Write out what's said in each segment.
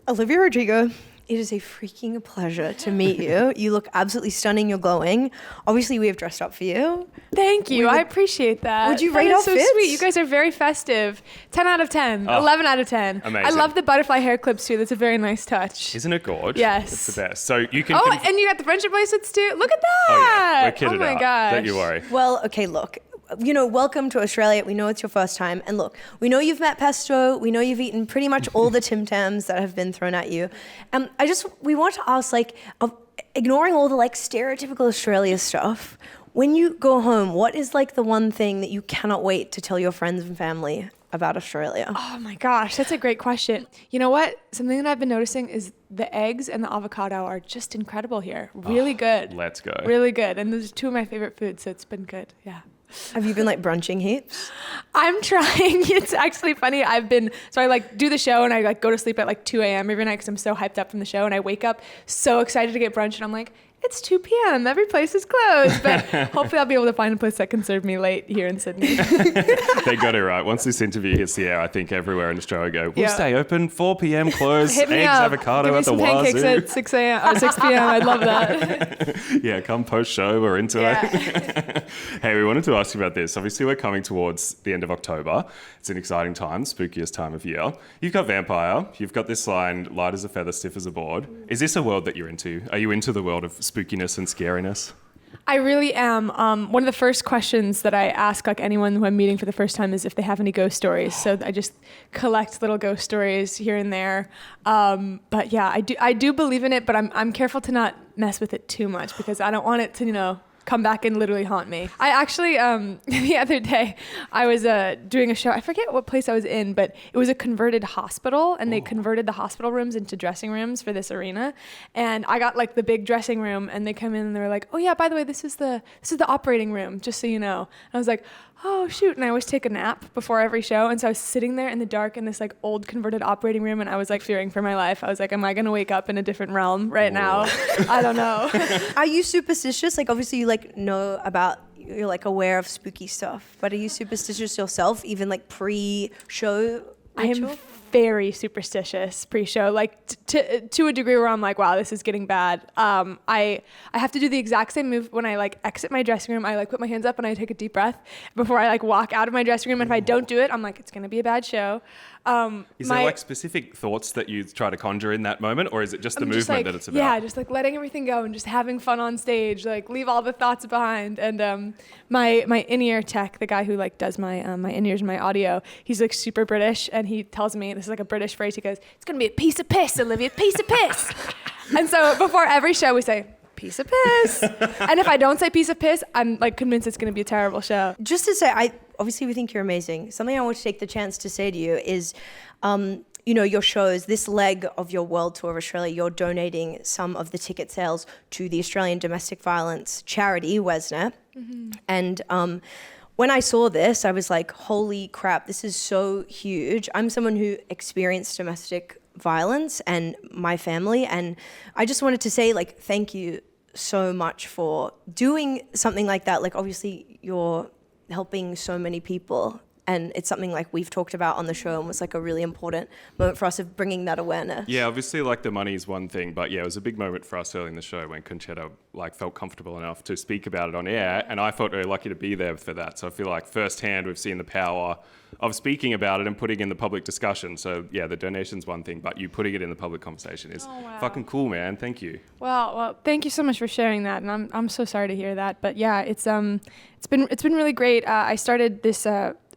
Olivia Rodrigo, it is a freaking pleasure to meet you. You look absolutely stunning. You're glowing. Obviously, we have dressed up for you. Thank you. I appreciate that. Would you rate that our is so fits? sweet. You guys are very festive. 10 out of 10. 11 out of 10. Amazing. I love the butterfly hair clips too. That's a very nice touch. Isn't it gorgeous? Yes. It's the best. So you can... And you got the friendship bracelets too. Look at that. Oh, yeah. We're kitted Oh my out. gosh. Don't you worry. Well, okay, look. Welcome to Australia. We know it's your first time. And look, we know you've met pesto. We know you've eaten pretty much all the Tim Tams that have been thrown at you. We want to ask, ignoring all the stereotypical Australia stuff, when you go home, what is the one thing that you cannot wait to tell your friends and family about Australia? Oh my gosh, that's a great question. You know what? Something that I've been noticing is the eggs and the avocado are just incredible here. Really good. Let's go. Really good. And those are two of my favorite foods, so it's been good. Yeah. Have you been brunching heaps? I'm trying. It's actually funny. I do the show and I go to sleep at 2 a.m. every night because I'm so hyped up from the show, and I wake up so excited to get brunch, and I'm like, it's 2 p.m. Every place is closed. But hopefully I'll be able to find a place that can serve me late here in Sydney. They got it right. Once this interview hits the air, I think everywhere in Australia go, we'll stay open, 4 p.m. close, Hit me eggs, up. avocado Give me at the some pancakes wazoo. at 6 a.m. or 6 p.m. I'd love that. Yeah, come post-show. We're into it. Hey, we wanted to ask you about this. Obviously, we're coming towards the end of October. It's an exciting time, spookiest time of year. You've got Vampire. You've got this line, light as a feather, stiff as a board. Is this a world that you're into? Are you into the world of spookiness and scariness? I really am. One of the first questions that I ask anyone who I'm meeting for the first time is if they have any ghost stories. So I just collect little ghost stories here and there. But yeah, I do believe in it, but I'm careful to not mess with it too much because I don't want it to, come back and literally haunt me. I actually, the other day, I was doing a show. I forget what place I was in, but it was a converted hospital, and they converted the hospital rooms into dressing rooms for this arena. And I got the big dressing room, and they come in and they were like, "Oh yeah, by the way, this is the operating room, just so you know." And I was like, "Oh shoot!" And I always take a nap before every show, and so I was sitting there in the dark in this old converted operating room, and I was fearing for my life. I was like, "Am I gonna wake up in a different realm right now?" I don't know. Are you superstitious? Obviously you know about, you're aware of spooky stuff, but are you superstitious yourself, even pre-show I ritual? am very superstitious pre-show, to a degree where I'm like, wow, this is getting bad. I have to do the exact same move when I exit my dressing room. I put my hands up and I take a deep breath before I walk out of my dressing room. And if I don't do it, I'm like, it's gonna be a bad show. Is there specific thoughts that you try to conjure in that moment, or is it just the movement that it's about? Yeah, just letting everything go and just having fun on stage, leave all the thoughts behind. And my in-ear tech, the guy who does my in-ears and my audio, he's super British, and he tells me, this is a British phrase, he goes, "It's gonna be a piece of piss, Olivia, piece of piss." And so before every show we say, "Piece of piss." And if I don't say piece of piss, I'm convinced it's gonna be a terrible show. Just to say, obviously we think you're amazing. Something I want to take the chance to say to you is, your shows, this leg of your world tour of Australia, you're donating some of the ticket sales to the Australian domestic violence charity, WESNET. Mm-hmm. And when I saw this, I was like, holy crap, this is so huge. I'm someone who experienced domestic violence and my family, and I just wanted to say thank you so much for doing something like that. Obviously you're helping so many people, and it's something we've talked about on the show, and was a really important moment for us of bringing that awareness. Yeah, obviously the money is one thing, but yeah, it was a big moment for us early in the show when Concetta felt comfortable enough to speak about it on air, and I felt very lucky to be there for that. So I feel firsthand we've seen the power of speaking about it and putting in the public discussion. So yeah, the donation's one thing, but you putting it in the public conversation is fucking cool, man. Thank you. Well, thank you so much for sharing that, and I'm so sorry to hear that. But yeah, it's been really great. I started this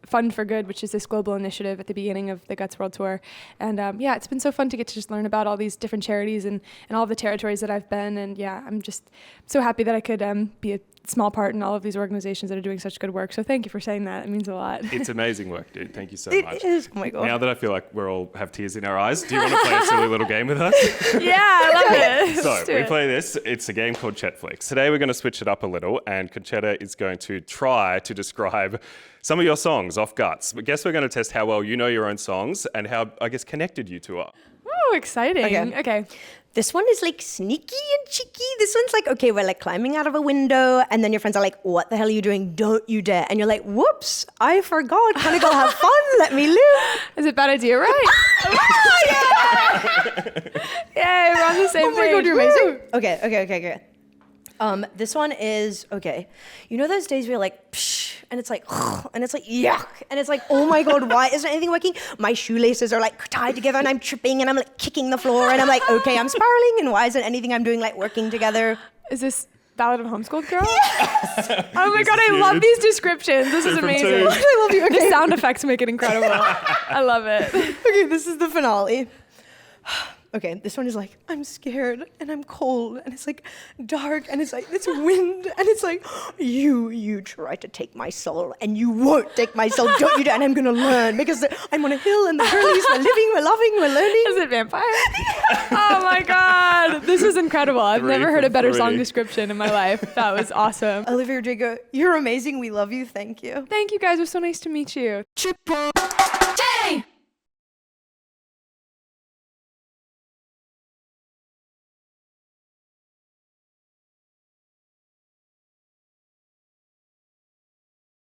Fund for Good, which is this global initiative at the beginning of the Guts World Tour. And it's been so fun to get to just learn about all these different charities and all the territories that I've been. And yeah, I'm just so happy that I could be a small part in all of these organizations that are doing such good work. So thank you for saying that. It means a lot. It's amazing work, dude. Thank you so much. It is. Oh my God. Now that I feel we all have tears in our eyes, do you want to play a silly little game with us? Yeah, I love it. So we play this. It's a game called Chetflix. Today we're going to switch it up a little, and Concetta is going to try to describe some of your songs off guts. But guess we're going to test how well you know your own songs and how, I guess, connected you two are. Oh, exciting. Okay. This one is like sneaky and cheeky. This one's like, okay, we're like climbing out of a window, and then your friends are like, what the hell are you doing? Don't you dare. And you're like, whoops, I forgot. Can I go have fun? Let me live. Is it a bad idea, right? Yay, we're on the same page. Oh my God, you're amazing. Okay. This one is, okay. You know those days where you're like, psh, and it's like, and it's like, yuck. And it's like, oh my God, why isn't anything working? My shoelaces are like tied together and I'm tripping and I'm like kicking the floor and I'm like, okay, I'm spiraling and why isn't anything I'm doing like working together? Is this Ballad of a Homeschooled Girl? Yes! Oh my God, I love these descriptions. This is amazing. I love you. Okay. The sound effects make it incredible. I love it. Okay, this is the finale. Okay, this one is like, I'm scared and I'm cold and it's like dark and it's like, it's wind and it's like, you try to take my soul and you won't take my soul, don't you dare, and I'm gonna learn because I'm on a hill and the girlies, we're living, we're loving, we're learning. Is it vampire? Oh my God, this is incredible. I've never heard a better song description in my life. That was awesome. Olivia Rodrigo, you're amazing, we love you, thank you. Thank you guys, it was so nice to meet you.